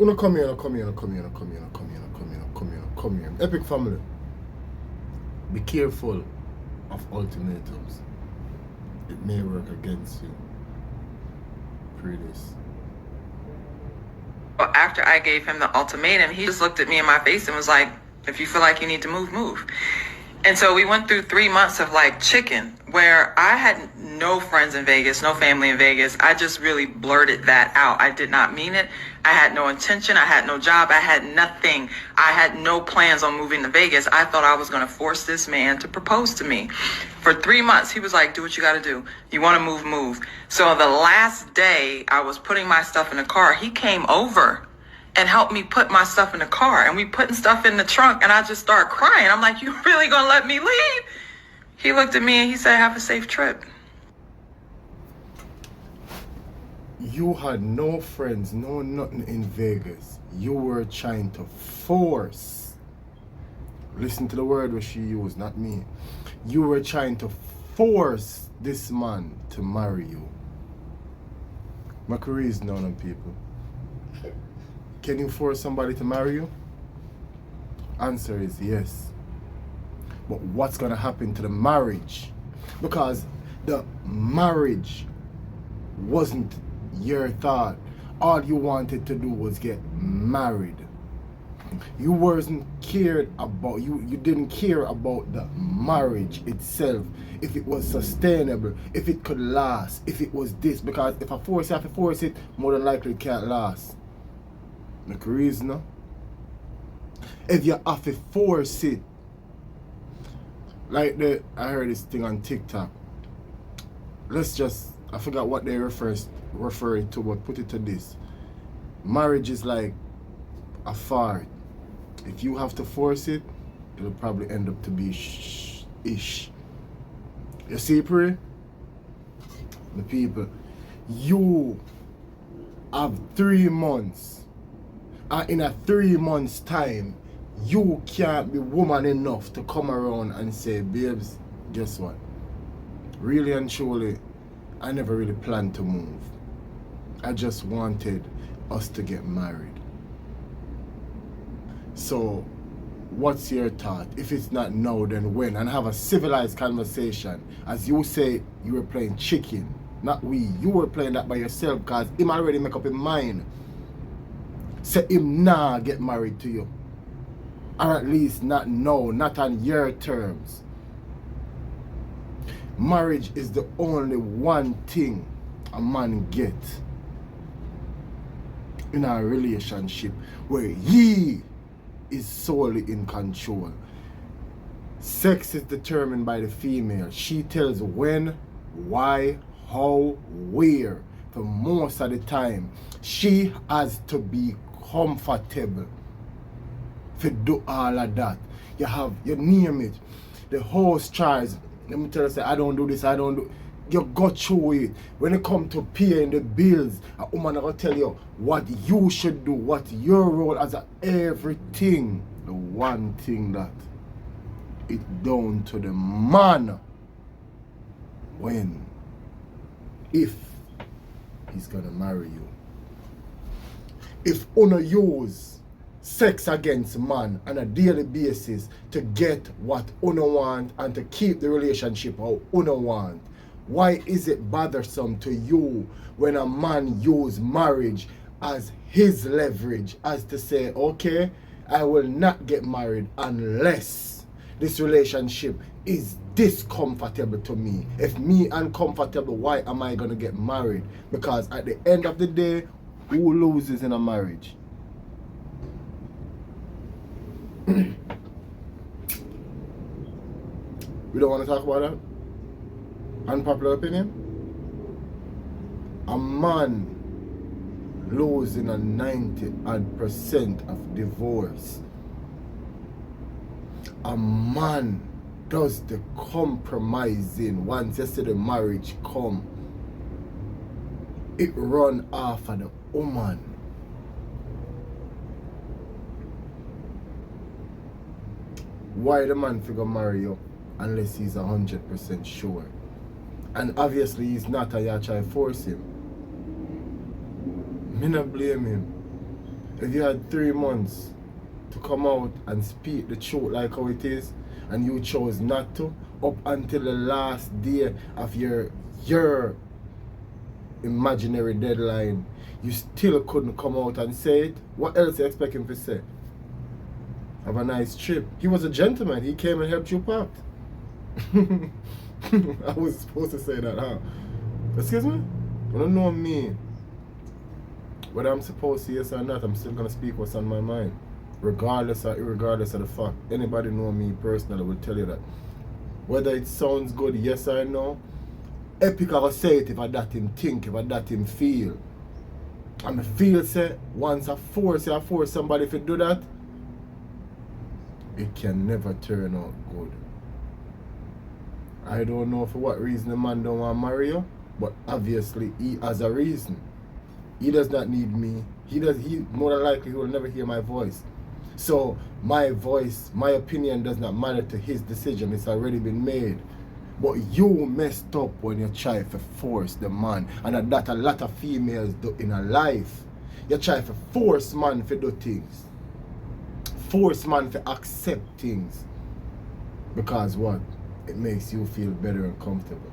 Uno come here, come here, come here, come here, come here, come here, come here, come here. Epic family. Be careful of ultimatums. It may work against you. Pray this. Well, after I gave him the ultimatum, he just looked at me in my face and was like, if you feel like you need to move, move. And so we went through 3 months of like chicken, where I had no friends in Vegas, no family in Vegas. I just really blurted that out. I did not mean it. I had no intention. I had no job. I had nothing. I had no plans on moving to Vegas. I thought I was going to force this man to propose to me. For 3 months, he was like, do what you got to do. You want to move, move. So the last day I was putting my stuff in the car, he came over and helped me put my stuff in the car, and we putting stuff in the trunk, and I just started crying. I'm like, you really gonna let me leave? He looked at me and he said, have a safe trip. You had no friends, no nothing in Vegas. You were trying to force. Listen to the word where she used, not me. You were trying to force this man to marry you. My career is known on people. Can you force somebody to marry you? Answer is yes. But what's going to happen to the marriage? Because the marriage wasn't your thought. All you wanted to do was get married. You wasn't cared about, you didn't care about the marriage itself, if it was sustainable, if it could last, if it was this. Because if I force it, if I force it, more than likely it can't last. Make a reason, no? If you have to force it, like I heard this thing on TikTok. Let's just, I forgot what they refer it to, but put it to this. Marriage is like a fart. If you have to force it, it'll probably end up to be ish. You see, Pray? The people, you have 3 months. And in a 3 months time, you can't be woman enough to come around and say, babes, guess what? Really and truly, I never really planned to move. I just wanted us to get married. So, what's your thought? If it's not now, then when? And have a civilized conversation. As you say, you were playing chicken. Not we. You were playing that by yourself, because him already make up his mind. Say him nah get married to you. Or at least not now, not on your terms. Marriage is the only one thing a man gets in a relationship where he is solely in control. Sex is determined by the female. She tells when, why, how, where. For most of the time, she has to be comfortable to do all of that. You name it. The host tries. Let me tell you, say, I don't do this, I don't do. You go through it. When it comes to paying the bills, a woman will tell you what you should do, what your role as everything. The one thing that it's down to the man when, if he's gonna marry you. If una use sex against man on a daily basis to get what una want and to keep the relationship how una want, why is it bothersome to you when a man use marriage as his leverage, as to say, okay, I will not get married unless this relationship is discomfortable to me. If me uncomfortable, why am I gonna get married? Because at the end of the day, who loses in a marriage? We don't want to talk about that? Unpopular opinion? A man losing a 90% of divorce. A man does the compromising once you see the marriage come. It run off of the woman. Why the man figure marry you unless he's 100% sure? And obviously he's not, and you try to force him. Me not blame him. If you had 3 months to come out and speak the truth like how it is, and you chose not to, up until the last day of your imaginary deadline, you still couldn't come out and say it, what else you expect him to say? Have a nice trip. He was a gentleman. He came and helped you pack. I was supposed to say that, huh? Excuse me? You don't know me. Whether I'm supposed to, yes or not, I'm still gonna speak what's on my mind. Regardless or irregardless of the fact. Anybody know me personally will tell you that. Whether it sounds good, yes or no, Epic I will say it if I that him think, if I that him feel. And I feel say, once I force somebody to do that, it can never turn out good. I don't know for what reason the man don't want to marry you, but obviously he has a reason. He does not need me. He more than likely he will never hear my voice. So my voice, my opinion does not matter to his decision. It's already been made. But you messed up when you try to force the man. And that a lot of females do in a life. You try to force man to do things. Force man to accept things. Because what? It makes you feel better and comfortable.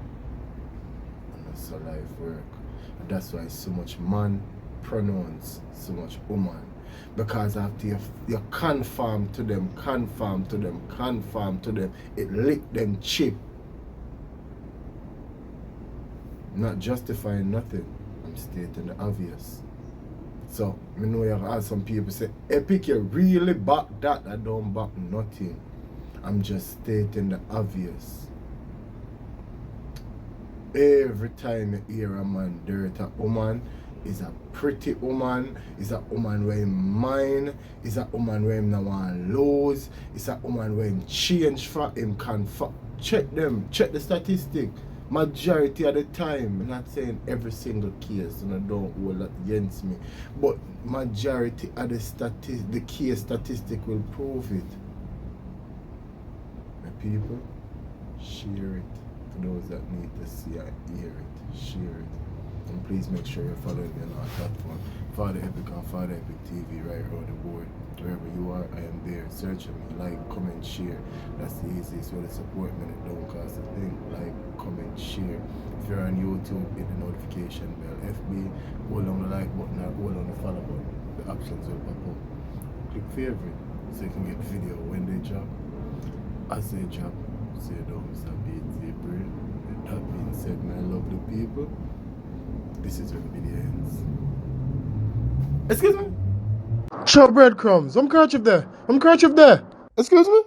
And that's how life works. And that's why so much man pronounce so much woman. Because after you conform to them, it lick them cheap. Not justifying nothing. I'm stating the obvious. So, I know you have some people say, Epic, you really back that? I don't back nothing. I'm just stating the obvious. Every time you hear a man dirt a woman, is a pretty woman, is a woman where him mind, is a woman where him not want lose, is a woman where him change for him check them, check the statistic. Majority of the time, I'm not saying every single case, and I don't hold that against me, but majority of the case statistic will prove it. My people, share it to those that need to see and hear it. Share it. And please make sure you're following me on our platform. Father Epic on Father Epic TV right around the board. Wherever you are, I am there. Search me, like, comment, share. That's the easiest way to support me. It don't cost a thing. Like, comment, share. If you're on YouTube, hit the notification bell. FB, hold on the like button or hold on the follow button. The options will pop up. Click favorite so you can get the video when they drop. As they drop, say don't miss a beat, say brain. With that being said, my lovely people, this is where the video ends. Excuse me? Show breadcrumbs. I'm crouching there. Excuse me?